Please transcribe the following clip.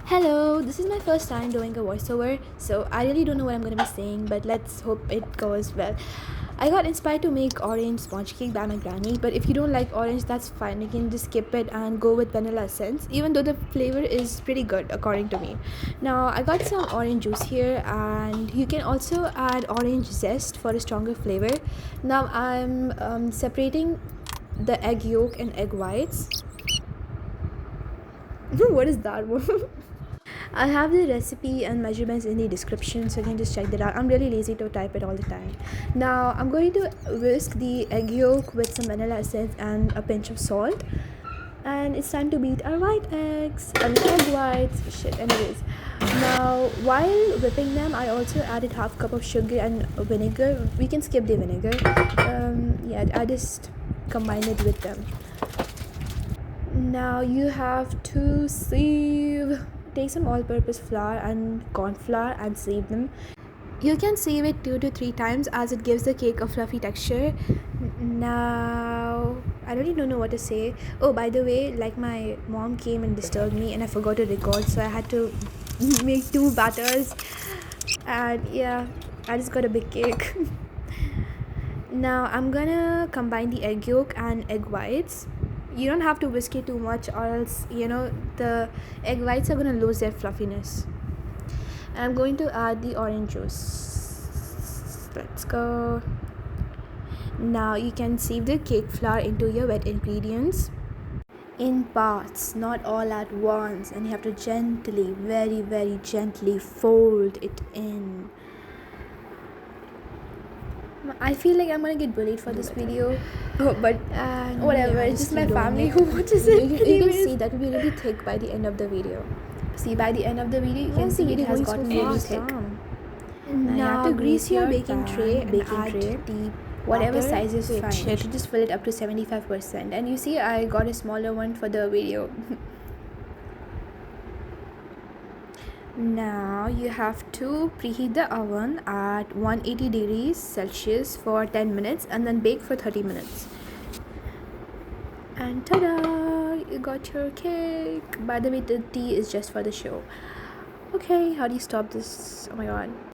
Hello, this is my first time doing a voiceover, so I really don't know what I'm gonna be saying, but let's hope it goes well. I got inspired to make orange sponge cake by my granny, but if you don't like orange, that's fine. You can just skip it and go with vanilla essence, even though the flavor is pretty good according to me. Now, I got some orange juice here, and you can also add orange zest for a stronger flavor. Now, I'm separating the egg yolk and egg whites. What is that one? I have the recipe and measurements in the description, so you can just check that out. I'm really lazy to type it all the time. Now I'm going to whisk the egg yolk with some vanilla essence and a pinch of salt. And it's time to beat our white eggs. I mean egg whites. Shit. Anyways, now while whipping them, I also added half cup of sugar and vinegar. We can skip the vinegar. Yeah, I just combine it with them. Now you have to take some all-purpose flour and corn flour and sieve them. You can sieve it 2 to 3 times as it gives the cake a fluffy texture. Now I really don't know what to say. Oh, by the way, like my mom came and disturbed me and I forgot to record, so I had to make 2 batters. And yeah, I just got a big cake. Now I'm gonna combine the egg yolk and egg whites. You don't have to whisk it too much, or else the egg whites are gonna lose their fluffiness. And I'm going to add the orange juice. Let's go. Now you can sieve the cake flour into your wet ingredients in parts, not all at once, and you have to gently, very very gently fold it in. I feel like I'm gonna get bullied for this video. But whatever, it's just my family who watches it. You can see that will be really thick by the end of the video. See, by the end of the video, you can see it has gotten really thick. Now you have to grease your baking tray and add the whatever size is fine. You should just fill it up to 75%. And you see, I got a smaller one for the video. Now you have to preheat the oven at 180 degrees Celsius for 10 minutes and then bake for 30 minutes. And ta-da! You got your cake. By the way, the tea is just for the show. Okay, how do you stop this? Oh my god.